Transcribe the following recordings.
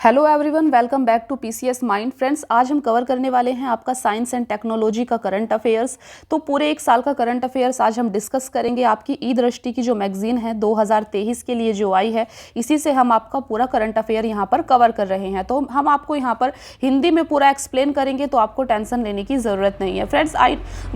Hello everyone, welcome back to PCS mind. Friends, आज हम cover करने वाले हैं आपका साइंस एंड टेक्नोलॉजी का करंट अफेयर्स। तो पूरे एक साल का करंट अफेयर्स आज हम डिस्कस करेंगे। आपकी ई दृष्टि की जो मैगजीन है 2023 के लिए जो आई है, इसी से हम आपका पूरा करंट अफेयर यहाँ पर कवर कर रहे हैं। तो हम आपको यहाँ पर हिंदी में पूरा एक्सप्लेन करेंगे, तो आपको टेंशन लेने की ज़रूरत नहीं है। फ्रेंड्स,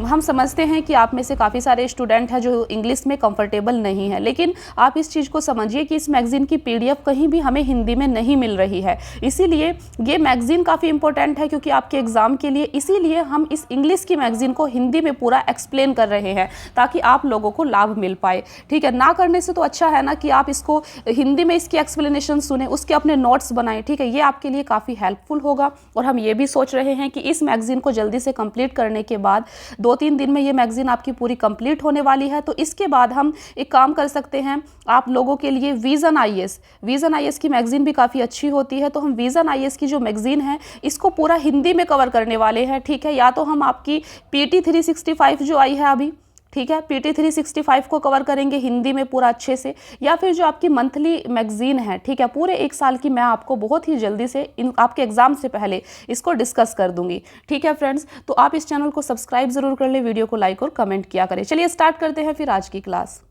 हम समझते हैं कि आप में से काफ़ी सारे स्टूडेंट हैं जो इंग्लिश में कंफर्टेबल नहीं है, लेकिन आप इस चीज़ को समझिए कि इस मैगजीन की PDF कहीं भी हमें हिंदी में नहीं मिल रही है। इसीलिए ये मैगजीन काफ़ी इंपॉर्टेंट है, क्योंकि आपके एग्जाम के लिए इसीलिए हम इस इंग्लिश की मैगजीन को हिंदी में पूरा एक्सप्लेन कर रहे हैं, ताकि आप लोगों को लाभ मिल पाए। ठीक है, ना करने से तो अच्छा है ना कि आप इसको हिंदी में इसकी एक्सप्लेनेशन सुने, उसके अपने नोट्स बनाएं। ठीक है, ये आपके लिए काफ़ी हेल्पफुल होगा। और हम ये भी सोच रहे हैं कि इस मैगजीन को जल्दी से कंप्लीट करने के बाद 2-3 दिन में ये मैगजीन आपकी पूरी कंप्लीट होने वाली है। तो इसके बाद हम एक काम कर सकते हैं, आप लोगों के लिए विजन आईएएस की मैगजीन भी काफ़ी अच्छी होती है। तो हम विजन आईएएस की जो मैगजीन है इसको पूरा हिंदी में कवर करने वाले हैं। ठीक है, या तो हम आपकी PT 365 जो आई है अभी, ठीक है, PT 365 को कवर करेंगे हिंदी में पूरा अच्छे से, या फिर जो आपकी मंथली मैगजीन है, ठीक है, पूरे एक साल की मैं आपको बहुत ही जल्दी से आपके एग्जाम से पहले इसको डिस्कस कर दूंगी। ठीक है फ्रेंड्स, तो आप इस चैनल को सब्सक्राइब जरूर कर ले, वीडियो को लाइक और कमेंट किया करें। चलिए स्टार्ट करते हैं फिर आज की क्लास।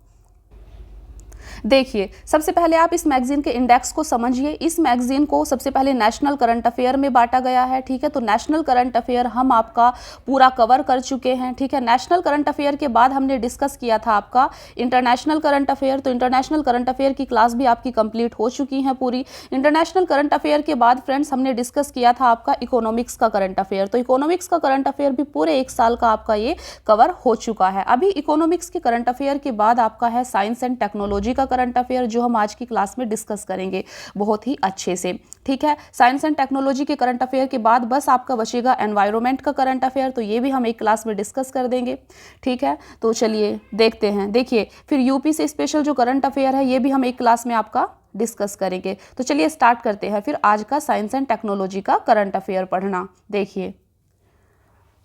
देखिए, सबसे पहले आप इस मैगजीन के इंडेक्स को समझिए। इस मैगजीन को सबसे पहले नेशनल करंट अफेयर में बांटा गया है। ठीक है, तो नेशनल करंट अफेयर हम आपका पूरा कवर कर चुके हैं। ठीक है, नेशनल करंट अफेयर के बाद हमने डिस्कस किया था आपका इंटरनेशनल करंट अफेयर। तो इंटरनेशनल करंट अफेयर की क्लास भी आपकी कंप्लीट हो चुकी है पूरी। इंटरनेशनल करंट अफेयर के बाद फ्रेंड्स हमने डिस्कस किया था आपका इकोनॉमिक्स का करंट अफेयर। तो इकोनॉमिक्स का करंट अफेयर भी पूरे एक साल का आपका ये कवर हो चुका है। अभी इकोनॉमिक्स के करंट अफेयर के बाद आपका है साइंस एंड टेक्नोलॉजी का करंट अफेयर, जो हम आज की क्लास में डिस्कस करेंगे बहुत ही अच्छे से। ठीक है, साइंस एंड टेक्नोलॉजी के करंट अफेयर के बाद बस आपका बचेगा एनवायरनमेंट का करंट अफेयर। तो ये भी हम एक क्लास में डिस्कस कर देंगे। ठीक है, तो चलिए देखते हैं। देखिए, फिर यूपी से स्पेशल जो करंट अफेयर है ये भी हम एक क्लास में आपका डिस्कस करेंगे। तो चलिए स्टार्ट करते हैं फिर आज का साइंस एंड टेक्नोलॉजी का करंट अफेयर पढ़ना। देखिए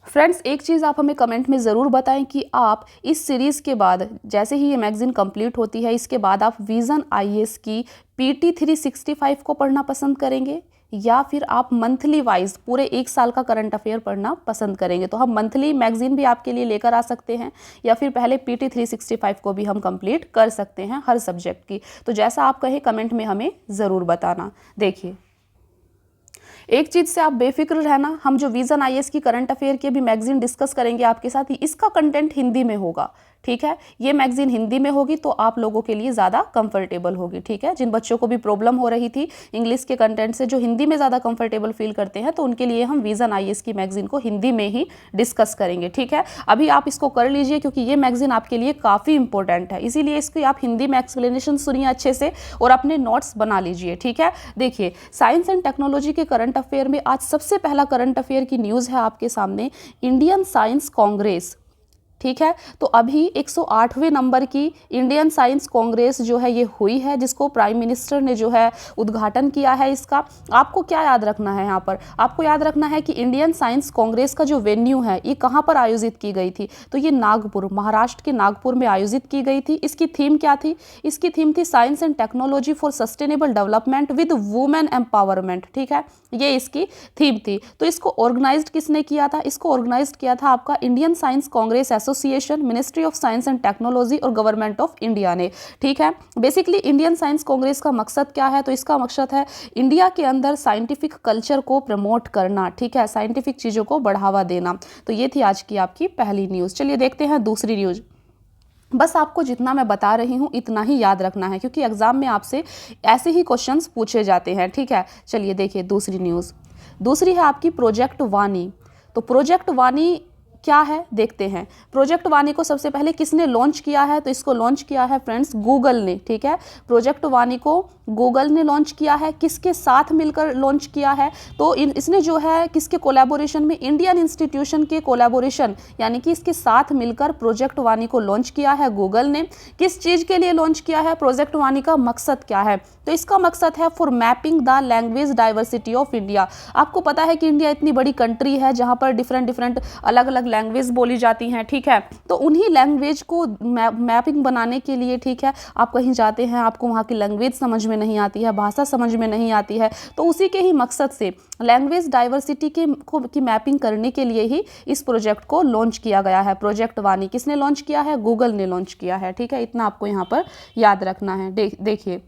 फ्रेंड्स, एक चीज़ आप हमें कमेंट में ज़रूर बताएं कि आप इस सीरीज़ के बाद, जैसे ही ये मैगजीन कंप्लीट होती है, इसके बाद आप विजन आईएएस की PT 365 को पढ़ना पसंद करेंगे, या फिर आप मंथली वाइज पूरे एक साल का करंट अफेयर पढ़ना पसंद करेंगे। तो हम मंथली मैगजीन भी आपके लिए लेकर आ सकते हैं, या फिर पहले PT 365 को भी हम कंप्लीट कर सकते हैं हर सब्जेक्ट की। तो जैसा आप कहें कमेंट में हमें ज़रूर बताना। देखिए, एक चीज़ से आप बेफिक्र रहना, हम जो विजन आईएएस की करंट अफेयर की भी मैगजीन डिस्कस करेंगे आपके साथ, इसका कंटेंट हिंदी में होगा। ठीक है, ये मैगजीन हिंदी में होगी तो आप लोगों के लिए ज़्यादा कंफर्टेबल होगी। ठीक है, जिन बच्चों को भी प्रॉब्लम हो रही थी इंग्लिश के कंटेंट से, जो हिंदी में ज़्यादा कंफर्टेबल फील करते हैं, तो उनके लिए हम विजन आईएएस की मैगजीन को हिंदी में ही डिस्कस करेंगे। ठीक है, अभी आप इसको कर लीजिए, क्योंकि ये मैगजीन आपके लिए काफ़ी इंपॉर्टेंट है, इसीलिए इसकी आप हिंदी में एक्सप्लेनेशन सुनिए अच्छे से और अपने नोट्स बना लीजिए। ठीक है, देखिए, साइंस एंड टेक्नोलॉजी के करंट अफेयर में आज सबसे पहला करंट अफेयर की न्यूज़ है आपके सामने, इंडियन साइंस कांग्रेस। ठीक है, तो अभी 108वें नंबर की इंडियन साइंस कांग्रेस जो है ये हुई है, जिसको प्राइम मिनिस्टर ने जो है उद्घाटन किया है इसका। आपको क्या याद रखना है, यहाँ पर आपको याद रखना है कि इंडियन साइंस कांग्रेस का जो वेन्यू है ये कहाँ पर आयोजित की गई थी। तो ये नागपुर, महाराष्ट्र के नागपुर में आयोजित की गई थी। इसकी थीम क्या थी? इसकी थीम थी science and technology for sustainable development with women empowerment. ठीक है, ये इसकी थीम थी। तो इसको ऑर्गेनाइज्ड किसने किया था? इसको ऑर्गेनाइज्ड किया था आपका Indian science Congress association, ministry of science and technology और गवर्नमेंट ऑफ इंडिया ने। ठीक है, बेसिकली इंडियन साइंस कांग्रेस का मकसद क्या है? तो इसका मकसद है इंडिया के अंदर साइंटिफिक कल्चर को प्रमोट करना। ठीक है, साइंटिफिक चीज़ों को बढ़ावा देना। तो ये थी आज की आपकी पहली न्यूज़। चलिए देखते हैं दूसरी न्यूज़। बस आपको जितना मैं बता रही हूँ इतना ही याद रखना है, क्योंकि एग्जाम में आपसे ऐसे ही क्वेश्चंस पूछे जाते हैं। ठीक है, चलिए देखिए दूसरी न्यूज़। दूसरी है आपकी प्रोजेक्ट वाणी। तो प्रोजेक्ट वाणी क्या है देखते हैं। प्रोजेक्ट वाणी को सबसे पहले किसने लॉन्च किया है? तो इसको लॉन्च किया है फ्रेंड्स गूगल ने। ठीक है, प्रोजेक्ट वाणी को गूगल ने लॉन्च किया है। किसके साथ मिलकर लॉन्च किया है? तो इसने जो है किसके कोलैबोरेशन में? इंडियन इंस्टीट्यूशन के कोलैबोरेशन, यानी कि इसके साथ मिलकर प्रोजेक्ट वाणी को लॉन्च किया है गूगल ने। किस चीज़ के लिए लॉन्च किया है? प्रोजेक्ट वाणी का मकसद क्या है? तो इसका मकसद है for mapping the language diversity of India. आपको पता है कि इंडिया इतनी बड़ी कंट्री है जहाँ पर डिफरेंट अलग अलग लैंग्वेज बोली जाती हैं, ठीक है। तो उन्हीं लैंग्वेज को मैपिंग बनाने के लिए, ठीक है, आप कहीं जाते हैं, आपको वहाँ की लैंग्वेज समझ में नहीं आती है, भाषा समझ में नहीं आती है, तो उसी के ही मकसद से लैंग्वेज डाइवर्सिटी की मैपिंग करने के लिए ही इस प्रोजेक्ट को लॉन्च किया गया है। प्रोजेक्ट वानी किसने लॉन्च किया है? गूगल ने लॉन्च किया है, ठीक है। इतना आपको यहाँ पर याद रखना है। देखिए,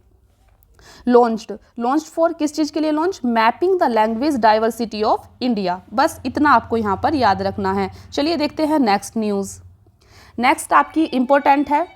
लॉन्च्ड फॉर किस चीज़ के लिए launch? Mapping the language diversity of India. बस इतना आपको यहाँ पर याद रखना है। चलिए देखते हैं नेक्स्ट न्यूज़। नेक्स्ट आपकी इंपॉर्टेंट है।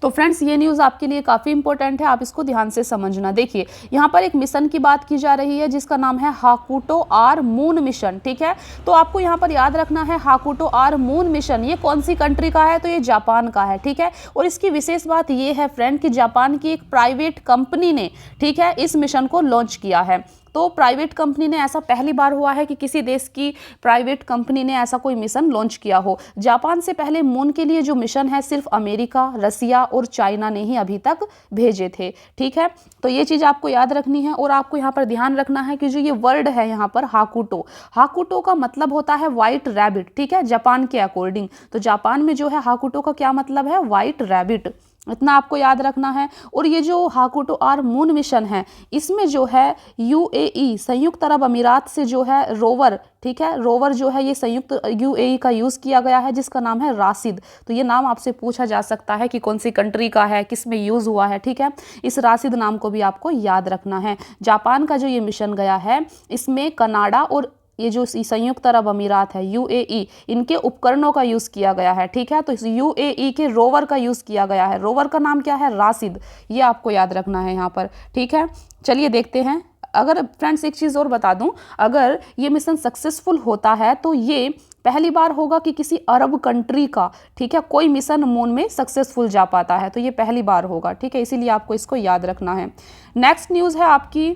तो फ्रेंड्स, ये न्यूज़ आपके लिए काफ़ी इंपॉर्टेंट है, आप इसको ध्यान से समझना। देखिए, यहाँ पर एक मिशन की बात की जा रही है जिसका नाम है हाकुटो आर मून मिशन, ठीक है। तो आपको यहाँ पर याद रखना है हाकुटो आर मून मिशन ये कौन सी कंट्री का है? तो ये जापान का है, ठीक है। और इसकी विशेष बात ये है फ्रेंड कि जापान की एक प्राइवेट कंपनी ने, ठीक है, इस मिशन को लॉन्च किया है। तो प्राइवेट कंपनी ने, ऐसा पहली बार हुआ है कि किसी देश की प्राइवेट कंपनी ने ऐसा कोई मिशन लॉन्च किया हो। जापान से पहले मून के लिए जो मिशन है सिर्फ अमेरिका, रसिया और चाइना ने ही अभी तक भेजे थे, ठीक है। तो ये चीज़ आपको याद रखनी है। और आपको यहाँ पर ध्यान रखना है कि जो ये वर्ड है यहाँ पर हाकुटो, हाकुटो का मतलब होता है वाइट रैबिट, ठीक है, जापान के अकॉर्डिंग। तो जापान में जो है हाकुटो का क्या मतलब है? White rabbit. इतना आपको याद रखना है। और ये जो हाकुटो आर मून मिशन है, इसमें जो है यूएई, संयुक्त अरब अमीरात से जो है रोवर, ठीक है, रोवर जो है ये संयुक्त यूएई का यूज़ किया गया है जिसका नाम है राशिद। तो ये नाम आपसे पूछा जा सकता है कि कौन सी कंट्री का है, किस में यूज़ हुआ है, ठीक है। इस राशिद नाम को भी आपको याद रखना है। जापान का जो ये मिशन गया है, इसमें कनाडा और ये जो संयुक्त अरब अमीरात है यूएई, इनके उपकरणों का यूज़ किया गया है, ठीक है। तो इस यूएई के रोवर का यूज़ किया गया है। रोवर का नाम क्या है? राशिद। ये आपको याद रखना है यहाँ पर, ठीक है। चलिए देखते हैं। अगर फ्रेंड्स एक चीज़ और बता दूं, अगर ये मिशन सक्सेसफुल होता है तो ये पहली बार होगा कि किसी अरब कंट्री का, ठीक है, कोई मिशन मून में सक्सेसफुल जा पाता है। तो ये पहली बार होगा, ठीक है, इसीलिए आपको इसको याद रखना है। नेक्स्ट न्यूज़ है आपकी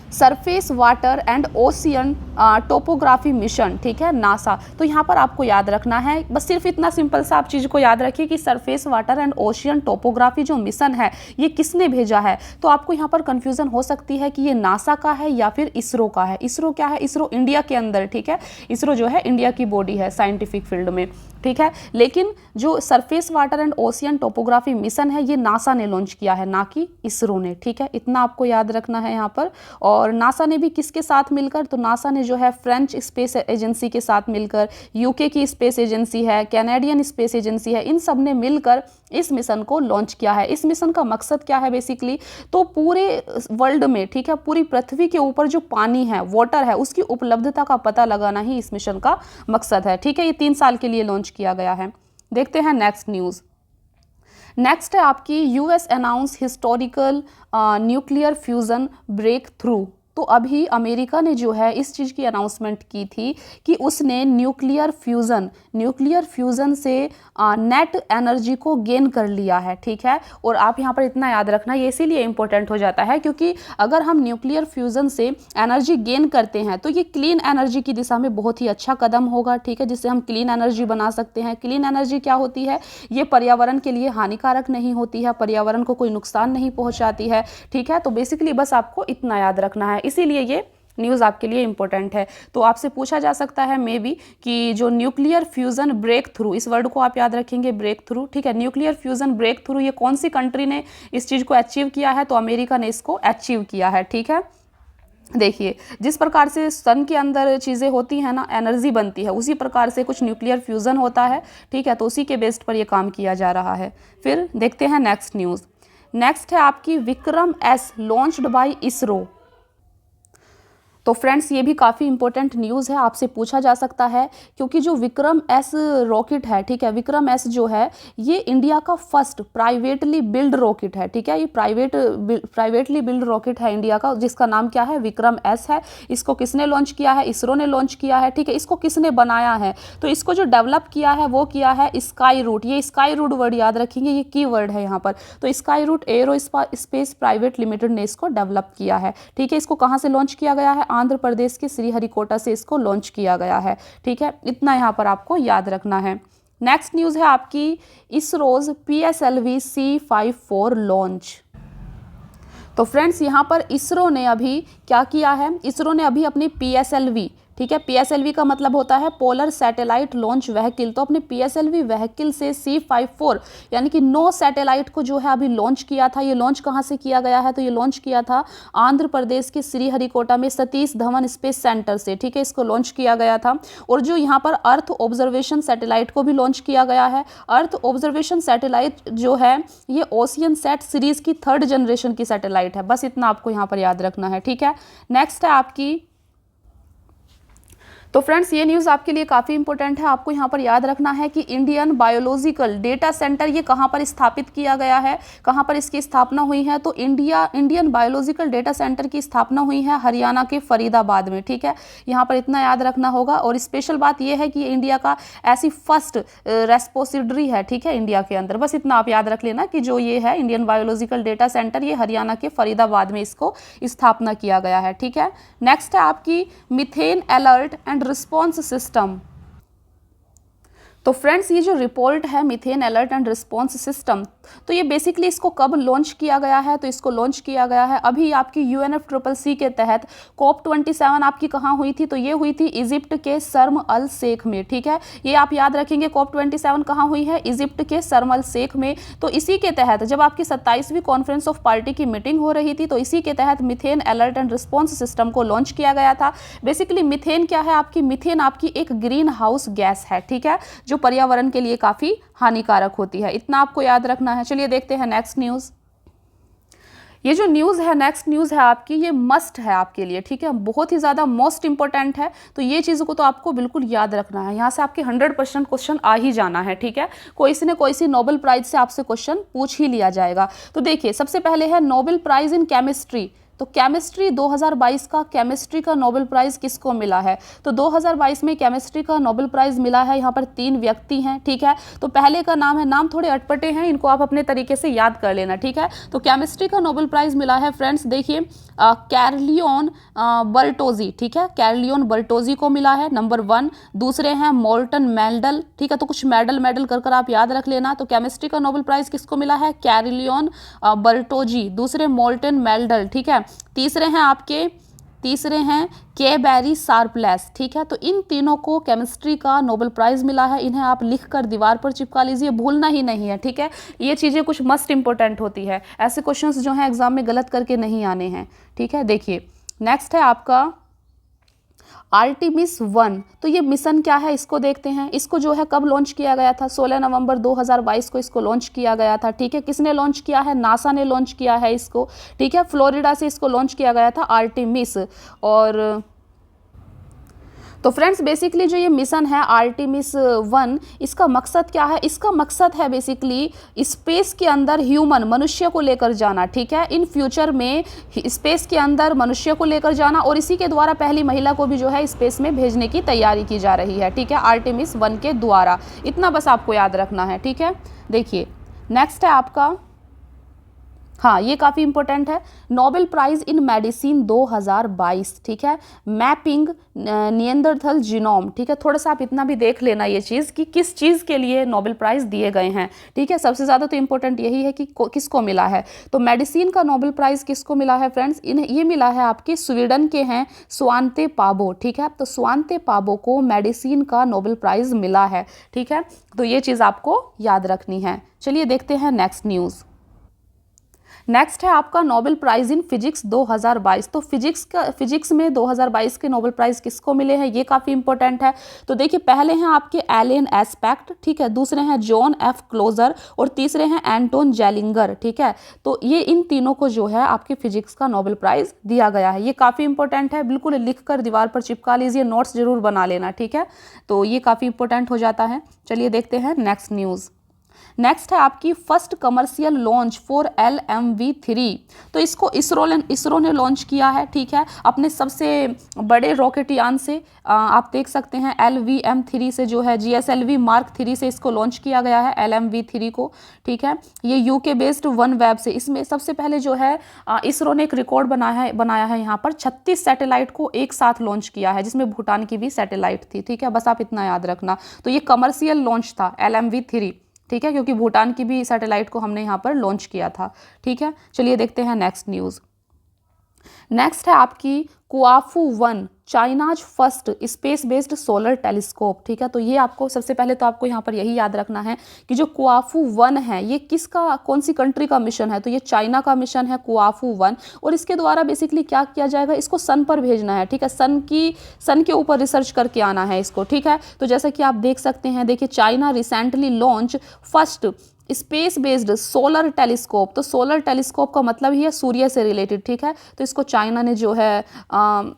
surface water and ocean topography mission, ठीक है, नासा। तो यहाँ पर आपको याद रखना है, बस सिर्फ इतना सिंपल सा आप चीज़ को याद रखिए कि surface water and ocean topography जो मिशन है ये किसने भेजा है। तो आपको यहाँ पर कंफ्यूजन हो सकती है कि ये नासा का है या फिर इसरो का है। इसरो क्या है? इसरो इंडिया के अंदर, ठीक है, इसरो जो है इंडिया की बॉडी है साइंटिफिक फील्ड में, ठीक है। लेकिन जो surface water and ocean topography mission है ये नासा ने लॉन्च किया है, ना कि इसरो ने, ठीक है। इतना आपको याद रखना है यहाँ पर। और नासा ने भी किसके साथ मिलकर? तो नासा ने जो है फ्रेंच स्पेस एजेंसी के साथ मिलकर, यूके की स्पेस एजेंसी है, कैनेडियन स्पेस एजेंसी है, इन सब ने मिलकर इस मिशन को लॉन्च किया है। इस मिशन का मकसद क्या है बेसिकली? तो पूरे वर्ल्ड में, ठीक है, पूरी पृथ्वी के ऊपर जो पानी है, वाटर है, उसकी उपलब्धता का पता लगाना ही इस मिशन का मकसद है, ठीक है। ये 3 साल के लिए लॉन्च किया गया है। देखते हैं नेक्स्ट न्यूज़। नेक्स्ट है आपकी US announce historical nuclear fusion breakthrough. तो अभी अमेरिका ने जो है इस चीज़ की अनाउंसमेंट की थी कि उसने न्यूक्लियर फ्यूज़न से नेट एनर्जी को गेन कर लिया है, ठीक है। और आप यहाँ पर इतना याद रखना, ये इसीलिए इंपॉर्टेंट हो जाता है क्योंकि अगर हम न्यूक्लियर फ्यूज़न से एनर्जी गेन करते हैं तो ये क्लीन एनर्जी की दिशा में बहुत ही अच्छा कदम होगा, ठीक है, जिससे हम क्लीन एनर्जी बना सकते हैं। क्लीन एनर्जी क्या होती है? ये पर्यावरण के लिए हानिकारक नहीं होती है, पर्यावरण को कोई नुकसान नहीं पहुँचाती है, ठीक है। तो बेसिकली बस आपको इतना याद रखना है, इसीलिए ये न्यूज़ आपके लिए इंपॉर्टेंट है। तो आपसे पूछा जा सकता है मे बी कि जो न्यूक्लियर फ्यूज़न ब्रेक थ्रू, इस वर्ड को आप याद रखेंगे, ब्रेक थ्रू, ठीक है। न्यूक्लियर फ्यूज़न ब्रेक थ्रू ये कौन सी कंट्री ने इस चीज़ को अचीव किया है? तो अमेरिका ने इसको अचीव किया है, ठीक है। देखिए, जिस प्रकार से सन के अंदर चीज़ें होती हैं ना, एनर्जी बनती है, उसी प्रकार से कुछ न्यूक्लियर फ्यूज़न होता है, ठीक है। तो उसी के बेस्ड पर ये काम किया जा रहा है। फिर देखते हैं नेक्स्ट न्यूज़। नेक्स्ट है आपकी Vikram S launched by ISRO. तो फ्रेंड्स ये भी काफ़ी इंपॉर्टेंट न्यूज़ है, आपसे पूछा जा सकता है क्योंकि जो विक्रम एस रॉकेट है, ठीक है, विक्रम एस जो है ये इंडिया का फर्स्ट प्राइवेटली बिल्ड रॉकेट है, ठीक है। ये प्राइवेटली बिल्ड रॉकेट है इंडिया का, जिसका नाम क्या है? विक्रम एस है। इसको किसने लॉन्च किया है? इसरो ने लॉन्च किया है, ठीक है। इसको किसने बनाया है? तो इसको जो डेवलप किया है वो किया है स्काई रूट। ये स्काई रूट वर्ड याद रखेंगे, ये की वर्ड है यहाँ पर। तो Skyroot Aerospace private limited ने इसको डेवलप किया है, ठीक है। इसको कहाँ से लॉन्च किया गया है? आंध्र प्रदेश के श्रीहरिकोटा से इसको लॉन्च किया गया है, ठीक है। इतना यहाँ पर आपको याद रखना है। नेक्स्ट न्यूज़ है आपकी इसरोज PSLV C54 लॉन्च। तो फ्रेंड्स यहाँ पर इसरो ने अभी क्या किया है? इसरो ने अभी अपनी PSLV, ठीक है। PSLV का मतलब होता है पोलर सैटेलाइट लॉन्च व्हीकल। तो अपने PSLV व्हीकल से C54 यानी कि 9 सैटेलाइट को जो है अभी लॉन्च किया था। ये लॉन्च कहाँ से किया गया है? तो ये लॉन्च किया था आंध्र प्रदेश के श्रीहरिकोटा में सतीश धवन स्पेस सेंटर से, ठीक है, इसको लॉन्च किया गया था। और जो यहाँ पर अर्थ ऑब्जर्वेशन सैटेलाइट को भी लॉन्च किया गया है। अर्थ ऑब्जर्वेशन सैटेलाइट जो है ये ओशियन सेट सीरीज की 3rd जनरेशन की सैटेलाइट है। बस इतना आपको यहाँ पर याद रखना है, ठीक है। नेक्स्ट है आपकी, तो फ्रेंड्स ये न्यूज़ आपके लिए काफ़ी इंपॉर्टेंट है। आपको यहाँ पर याद रखना है कि इंडियन बायोलॉजिकल डेटा सेंटर ये कहाँ पर स्थापित किया गया है, कहाँ पर इसकी स्थापना हुई है? तो इंडियन बायोलॉजिकल डेटा सेंटर की स्थापना हुई है हरियाणा के फरीदाबाद में, ठीक है। यहाँ पर इतना याद रखना होगा। और स्पेशल बात यह है कि ये इंडिया का ऐसी फर्स्ट रेस्पोसिटरी है, ठीक है, इंडिया के अंदर। बस इतना आप याद रख लेना कि जो ये है इंडियन बायोलॉजिकल डेटा सेंटर, ये हरियाणा के फरीदाबाद में इसको स्थापना किया गया है, ठीक है। नेक्स्ट है आपकी methane alert and response system. तो फ्रेंड्स ये जो रिपोर्ट है methane alert and response system, तो ये बेसिकली इसको कब लॉन्च किया गया है? तो इसको लॉन्च किया गया है अभी आपकी UNFCCC के तहत COP27 आपकी कहाँ हुई थी? तो ये हुई थी इजिप्ट के शर्म अल शेख में, ठीक है। ये आप याद रखेंगे COP27 कहाँ हुई है? इजिप्ट के शर्म अल शेख में। तो इसी के तहत जब आपकी 27वीं कॉन्फ्रेंस ऑफ पार्टी की मीटिंग हो रही थी, तो इसी के तहत methane alert and response system को लॉन्च किया गया था। बेसिकली मीथेन क्या है? आपकी मीथेन आपकी एक ग्रीन हाउस गैस है, ठीक है, जो पर्यावरण के लिए काफी हानिकारक होती है। इतना आपको याद रखना है। चलिए देखते हैं नेक्स्ट न्यूज। ये जो न्यूज़ है, नेक्स्ट न्यूज़ है आपकी, ये मस्ट है आपके लिए, ठीक है, बहुत ही ज़्यादा मोस्ट इंपॉर्टेंट है। तो ये चीज़ों को तो आपको बिल्कुल याद रखना है। यहाँ से आपके 100% क्वेश्चन आ ही जाना है, ठीक है। कोई सी नोबेल प्राइज से आपसे क्वेश्चन पूछ ही लिया जाएगा। तो देखिए सबसे पहले है नोबेल प्राइज इन केमिस्ट्री। तो केमिस्ट्री 2022 का केमिस्ट्री का नोबेल प्राइज़ किसको मिला है? तो 2022 में केमिस्ट्री का नोबेल प्राइज़ मिला है, यहाँ पर 3 व्यक्ति हैं, ठीक है। तो पहले का नाम है, नाम थोड़े अटपटे हैं, इनको आप अपने तरीके से याद कर लेना, ठीक है। तो केमिस्ट्री का नोबेल प्राइज़ मिला है फ्रेंड्स, देखिए कैरलियन बर्टोजी, ठीक है, कैरलियन बर्टोजी को मिला है, नंबर 1। दूसरे हैं मोल्टन मेल्डल, ठीक है। तो कुछ मेडल कर आप याद रख लेना। तो केमिस्ट्री का नोबेल प्राइज़ किसको मिला है? कैरलियन बर्टोजी, दूसरे मोल्टन मेल्डल, ठीक है। तीसरे हैं के बैरी शार्पलेस, ठीक है। तो इन तीनों को केमिस्ट्री का नोबेल प्राइज़ मिला है। इन्हें आप लिखकर दीवार पर चिपका लीजिए, भूलना ही नहीं है, ठीक है। ये चीज़ें कुछ मस्ट इंपॉर्टेंट होती है, ऐसे क्वेश्चंस जो हैं एग्जाम में गलत करके नहीं आने हैं, ठीक है। देखिए नेक्स्ट है आपका आर्टेमिस 1। तो ये मिशन क्या है इसको देखते हैं। इसको जो है कब लॉन्च किया गया था? 16 नवंबर 2022 को इसको लॉन्च किया गया था, ठीक है। किसने लॉन्च किया है? नासा ने लॉन्च किया है इसको, ठीक है। फ्लोरिडा से इसको लॉन्च किया गया था आर्टेमिस। और तो फ्रेंड्स बेसिकली जो ये मिशन है आर्टेमिस 1, इसका मकसद क्या है? इसका मकसद है बेसिकली स्पेस के अंदर ह्यूमन, मनुष्य को लेकर जाना, ठीक है। इन फ्यूचर में स्पेस के अंदर मनुष्य को लेकर जाना, और इसी के द्वारा पहली महिला को भी जो है स्पेस में भेजने की तैयारी की जा रही है, ठीक है, आर्टेमिस 1 के द्वारा। इतना बस आपको याद रखना है, ठीक है। देखिए नेक्स्ट है आपका, हाँ ये काफ़ी इंपॉर्टेंट है, नोबेल प्राइज़ इन मेडिसिन 2022, ठीक है, मैपिंग निएंडरथल जीनोम, ठीक है। थोड़ा सा आप इतना भी देख लेना ये चीज़ कि किस चीज़ के लिए नोबेल प्राइज़ दिए गए हैं, ठीक है। सबसे ज़्यादा तो इंपॉर्टेंट यही है कि किसको मिला है। तो मेडिसिन का नोबेल प्राइज़ किसको मिला है फ्रेंड्स? ये मिला है आपके स्वीडन के हैं स्वांते पाबो, ठीक है। तो स्वांते पाबो को मेडिसिन का नोबेल प्राइज़ मिला है, ठीक है। तो ये चीज़ आपको याद रखनी है। चलिए देखते हैं नेक्स्ट न्यूज़। नेक्स्ट है आपका नोबेल प्राइज़ इन फिजिक्स 2022। तो फिजिक्स में 2022 के नोबेल प्राइज़ किसको मिले हैं, ये काफ़ी इंपॉर्टेंट है। तो देखिए पहले हैं आपके एलन एस्पेक्ट, ठीक है, दूसरे हैं जॉन एफ क्लोजर, और तीसरे हैं एंटोन जेलिंगर, ठीक है। तो ये इन तीनों को जो है आपके फिजिक्स का नोबेल प्राइज़ दिया गया है। ये काफ़ी इंपॉर्टेंट है, बिल्कुल लिख कर दीवार पर चिपका लीजिए, नोट्स जरूर बना लेना, ठीक है। तो ये काफ़ी इंपॉर्टेंट हो जाता है। चलिए देखते हैं नेक्स्ट न्यूज़। नेक्स्ट है आपकी first commercial launch for LMV-3। तो इसको इसरो ने लॉन्च किया है, ठीक है, अपने सबसे बड़े रॉकेट यान से। आप देख सकते हैं LVM-3 से जो है GSLV Mark 3 से इसको लॉन्च किया गया है LMV-3 को, ठीक है। ये UK बेस्ड OneWeb से, इसमें सबसे पहले जो है इसरो ने एक रिकॉर्ड बनाया है यहाँ पर 36 सैटेलाइट को एक साथ लॉन्च किया है, जिसमें भूटान की भी सैटेलाइट थी, ठीक है। बस आप इतना याद रखना। तो ये कमर्शियल लॉन्च था LMV-3, ठीक है, क्योंकि भूटान की भी सैटेलाइट को हमने यहाँ पर लॉन्च किया था, ठीक है। चलिए देखते हैं नेक्स्ट न्यूज़। नेक्स्ट है आपकी कुआफू 1 China's first space based solar telescope, ठीक है। तो ये आपको सबसे पहले तो आपको यहाँ पर यही याद रखना है कि जो कुआफू 1 है ये किसका, कौन सी कंट्री का मिशन है, तो ये चाइना का मिशन है कुआफू 1। और इसके द्वारा बेसिकली क्या किया जाएगा, इसको सन पर भेजना है, ठीक है। सन के ऊपर रिसर्च करके आना है इसको, ठीक है। तो जैसा कि आप देख सकते हैं, देखिए China recently launch first space based solar telescope. तो सोलर टेलीस्कोप का मतलब ही है सूर्य से रिलेटेड, ठीक है। तो इसको चाइना ने जो है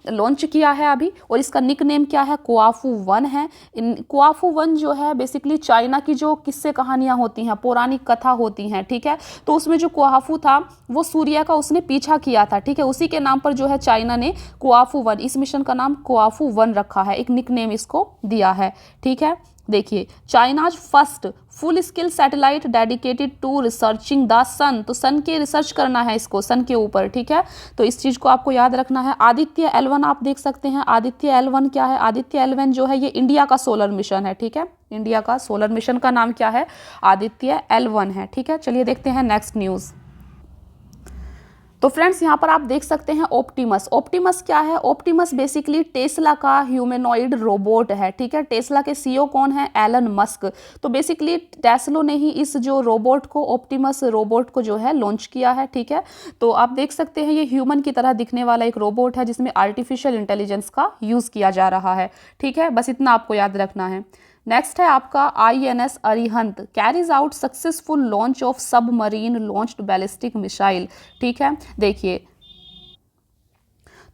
लॉन्च किया है अभी, और इसका निक नेम क्या है, कुआफू 1 है। कुआफू 1 जो है बेसिकली चाइना की जो किस्से कहानियाँ होती हैं, पौराणिक कथा होती हैं, ठीक है। तो उसमें जो कुआफू था वो सूर्य का उसने पीछा किया था, ठीक है। उसी के नाम पर जो है चाइना ने कुआफू 1, इस मिशन का नाम कुआफू 1 रखा है, एक निक नेम इसको दिया है, ठीक है। देखिए China's first full scale satellite dedicated to researching the sun. तो सन के रिसर्च करना है इसको, सन के ऊपर, ठीक है। तो इस चीज़ को आपको याद रखना है। आदित्य L1 आप देख सकते हैं, आदित्य L1 क्या है, आदित्य L1 जो है ये इंडिया का सोलर मिशन है, ठीक है। इंडिया का सोलर मिशन का नाम क्या है, आदित्य L1 है, ठीक है। चलिए देखते हैं नेक्स्ट न्यूज़। तो फ्रेंड्स यहाँ पर आप देख सकते हैं ऑप्टिमस। ऑप्टिमस क्या है, ऑप्टिमस बेसिकली टेस्ला का ह्यूमनॉइड रोबोट है, ठीक है। टेस्ला के सीईओ कौन है, एलन मस्क। तो बेसिकली टेस्ला ने ही इस जो रोबोट को, ऑप्टिमस रोबोट को जो है लॉन्च किया है, ठीक है। तो आप देख सकते हैं ये ह्यूमन की तरह दिखने वाला एक रोबोट है जिसमें आर्टिफिशियल इंटेलिजेंस का यूज़ किया जा रहा है, ठीक है। बस इतना आपको याद रखना है। नेक्स्ट है आपका INS Arihant carries out successful launch of submarine launched ballistic missile, ठीक है। देखिए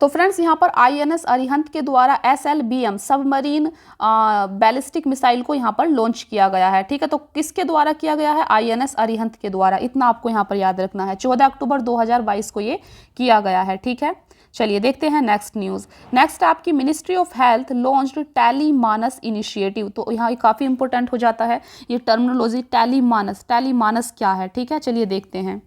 तो फ्रेंड्स यहाँ पर INS अरिहंत के द्वारा SLBM सबमरीन बैलिस्टिक मिसाइल को यहाँ पर लॉन्च किया गया है, ठीक है। तो किसके द्वारा किया गया है, INS अरिहंत के द्वारा, इतना आपको यहाँ पर याद रखना है। 14 अक्टूबर 2022 को ये किया गया है, ठीक है। चलिए देखते हैं नेक्स्ट न्यूज़। नेक्स्ट आपकी ministry of health launched Tele MANAS initiative. तो यहाँ ये काफ़ी इंपॉर्टेंट हो जाता है ये टर्मिनोलॉजी, टेलीमानस। टेलीमानस क्या है, ठीक है। चलिए देखते हैं।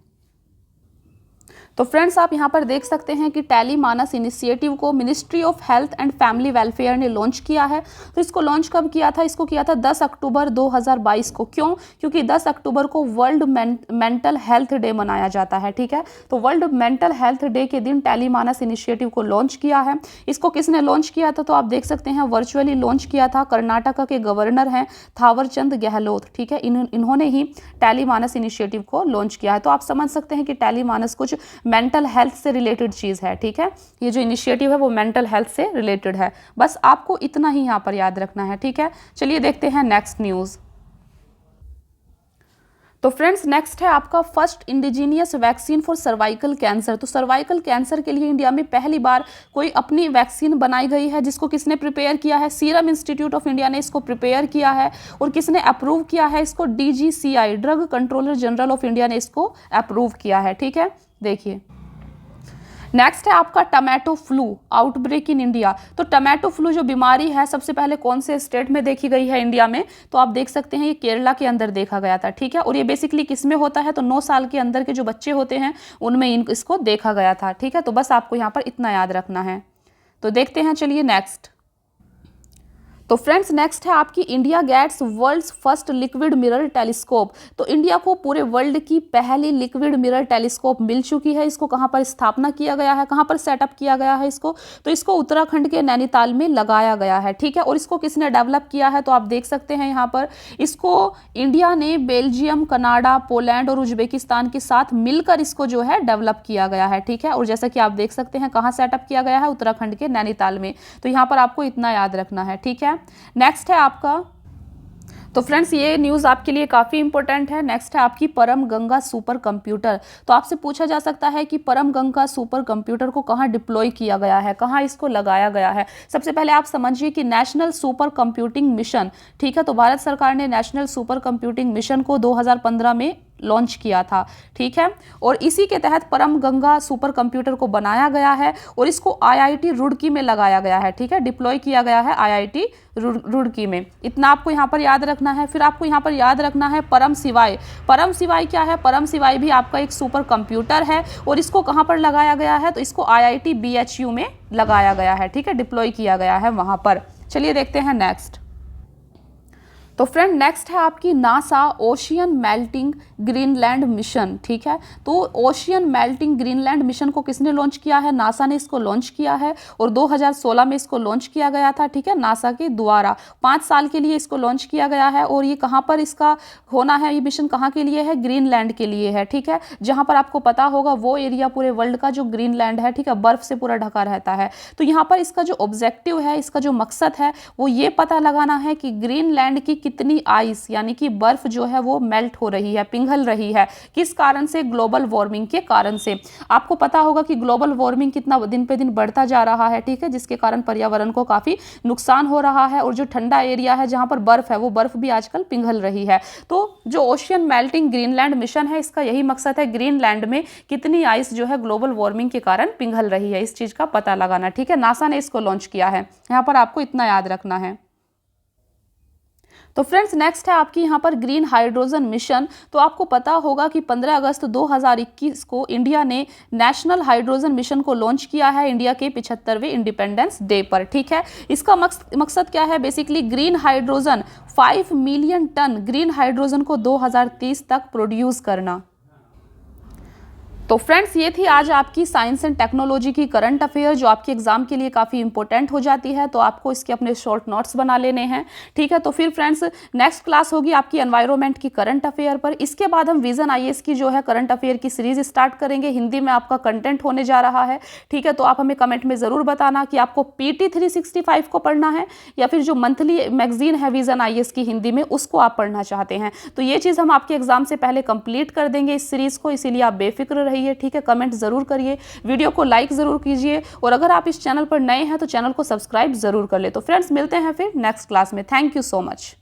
तो फ्रेंड्स आप यहाँ पर देख सकते हैं कि टेलीमानस इनिशिएटिव को ministry of health and family welfare ने लॉन्च किया है। तो इसको लॉन्च कब किया था, इसको किया था 10 अक्टूबर 2022 को। क्यों, क्योंकि 10 अक्टूबर को वर्ल्ड मेंटल हेल्थ डे मनाया जाता है, ठीक है। तो वर्ल्ड मेंटल हेल्थ डे के दिन टेलीमानस इनिशिएटिव को लॉन्च किया है। इसको किसने लॉन्च किया था, तो आप देख सकते हैं वर्चुअली लॉन्च किया था, कर्नाटका के गवर्नर हैं थावरचंद गहलोत, ठीक है। इन्होंने ही टेलीमानस इनिशिएटिव को लॉन्च किया है। तो आप समझ सकते हैं कि टेलीमानस कुछ मेंटल हेल्थ से रिलेटेड चीज़ है, ठीक है। ये जो इनिशिएटिव है वो मेंटल हेल्थ से रिलेटेड है। बस आपको इतना ही यहाँ पर याद रखना है, ठीक है। चलिए देखते हैं नेक्स्ट न्यूज़। तो फ्रेंड्स नेक्स्ट है आपका first indigenous vaccine for cervical cancer. तो सर्वाइकल कैंसर के लिए इंडिया में पहली बार कोई अपनी वैक्सीन बनाई गई है, जिसको किसने प्रिपेयर किया है, सीरम इंस्टीट्यूट ऑफ इंडिया ने इसको प्रिपेयर किया है। और किसने अप्रूव किया है इसको, DGCI drug controller general of India ने इसको अप्रूव किया है, ठीक है। देखिए नेक्स्ट है आपका tomato flu outbreak in India. तो टमाटो फ्लू जो बीमारी है सबसे पहले कौन से स्टेट में देखी गई है इंडिया में, तो आप देख सकते हैं ये केरला के अंदर देखा गया था, ठीक है। और ये बेसिकली किस में होता है, तो 9 साल के अंदर के जो बच्चे होते हैं उनमें इसको देखा गया था, ठीक है। तो बस आपको यहाँ पर इतना याद रखना है। तो देखते हैं चलिए नेक्स्ट। तो फ्रेंड्स नेक्स्ट है आपकी India gets world's first liquid mirror telescope. तो इंडिया को पूरे वर्ल्ड की पहली लिक्विड मिरर टेलीस्कोप मिल चुकी है। इसको कहाँ पर स्थापना किया गया है, कहाँ पर सेटअप किया गया है इसको, तो इसको उत्तराखंड के नैनीताल में लगाया गया है, ठीक है। और इसको किसने डेवलप किया है, तो आप देख सकते हैं यहाँ पर इसको इंडिया ने बेल्जियम, कनाडा, पोलैंड और उज्बेकिस्तान के साथ मिलकर इसको जो है डेवलप किया गया है, ठीक है। और जैसा कि आप देख सकते हैं कहाँ सेटअप किया गया है, उत्तराखंड के नैनीताल में। तो यहाँ पर आपको इतना याद रखना है, ठीक है। नेक्स्ट है आपका, तो फ्रेंड्स ये न्यूज़ आपके लिए काफ़ी इंपॉर्टेंट है। नेक्स्ट है आपकी परम गंगा सुपर कंप्यूटर। तो आपसे पूछा जा सकता है कि परम गंगा सुपर कंप्यूटर को कहाँ डिप्लॉय किया गया है, कहाँ इसको लगाया गया है। सबसे पहले आप समझिए कि नेशनल सुपर कंप्यूटिंग मिशन, ठीक है। तो भारत सरकार ने नेशनल सुपर कंप्यूटिंग मिशन को 2015 में लॉन्च किया था, ठीक है। और इसी के तहत परम गंगा सुपर कंप्यूटर को बनाया गया है और इसको IIT रुड़की में लगाया गया है, ठीक है। डिप्लॉय किया गया है IIT रुड़की में। इतना आपको यहाँ पर याद रखना है। फिर आपको यहाँ पर याद रखना है परम शिवाय। परम शिवाय क्या है, परम शिवाय भी आपका एक सुपर कंप्यूटर है और इसको कहाँ पर लगाया गया है, तो इसको IIT BHU में लगाया गया है, ठीक है। डिप्लॉय किया गया है वहाँ पर। चलिए देखते हैं नेक्स्ट। तो फ्रेंड नेक्स्ट है आपकी NASA ocean melting Greenland mission, ठीक है। तो ओशियन मेल्टिंग ग्रीनलैंड मिशन को किसने लॉन्च किया है? नासा ने इसको लॉन्च किया है और 2016 में इसको लॉन्च किया गया था, ठीक है, नासा के द्वारा। 5 साल के लिए इसको लॉन्च किया गया है और ये कहाँ पर इसका होना है? ये मिशन कहाँ के लिए है? ग्रीनलैंड के लिए है, ठीक है। जहाँ पर आपको पता होगा वो एरिया पूरे वर्ल्ड का जो ग्रीनलैंड है, ठीक है, बर्फ से पूरा ढका रहता है। तो यहाँ पर इसका जो ऑब्जेक्टिव है, इसका जो मकसद है वो ये पता लगाना है कि ग्रीनलैंड की कितनी आइस यानी कि बर्फ जो है वो मेल्ट हो रही है, पिघल रही है, किस कारण से? ग्लोबल वार्मिंग के कारण से। आपको पता होगा कि ग्लोबल वार्मिंग कितना दिन पे दिन बढ़ता जा रहा है, ठीक है, जिसके कारण पर्यावरण को काफी नुकसान हो रहा है और जो ठंडा एरिया है जहां पर बर्फ है वो बर्फ भी आजकल पिघल रही है। तो जो ओशियन मेल्टिंग ग्रीनलैंड मिशन है इसका यही मकसद है, ग्रीनलैंड में कितनी आइस जो है ग्लोबल वार्मिंग के कारण पिघल रही है, इस चीज का पता लगाना, ठीक है। नासा ने इसको लॉन्च किया है, यहां पर आपको इतना याद रखना है। तो फ्रेंड्स नेक्स्ट है आपकी यहाँ पर ग्रीन हाइड्रोजन मिशन। तो आपको पता होगा कि 15 अगस्त 2021 को इंडिया ने नेशनल हाइड्रोजन मिशन को लॉन्च किया है इंडिया के 75वें इंडिपेंडेंस डे पर, ठीक है। इसका मकसद क्या है? Basically green hydrogen 5 million ton green hydrogen को 2030 तक प्रोड्यूस करना। तो फ्रेंड्स ये थी आज आपकी साइंस एंड टेक्नोलॉजी की करंट अफेयर जो आपके एग्जाम के लिए काफ़ी इंपॉर्टेंट हो जाती है। तो आपको इसके अपने शॉर्ट नोट्स बना लेने हैं, ठीक है। तो फिर फ्रेंड्स नेक्स्ट क्लास होगी आपकी एनवायरनमेंट की करंट अफेयर पर। इसके बाद हम विजन आईएएस की जो है करंट अफेयर की सीरीज स्टार्ट करेंगे, हिंदी में आपका कंटेंट होने जा रहा है, ठीक है। तो आप हमें कमेंट में ज़रूर बताना कि आपको PT 365 को पढ़ना है या फिर जो मंथली मैगजीन है विजन आईएएस की हिंदी में उसको आप पढ़ना चाहते हैं। तो ये चीज़ हम आपके एग्जाम से पहले कंप्लीट कर देंगे इस सीरीज़ को, इसीलिए आप बेफिक्र रहिए, ठीक है। कमेंट जरूर करिए, वीडियो को लाइक जरूर कीजिए और अगर आप इस चैनल पर नए हैं तो चैनल को सब्सक्राइब जरूर कर ले। तो फ्रेंड्स मिलते हैं फिर नेक्स्ट क्लास में। Thank you so much.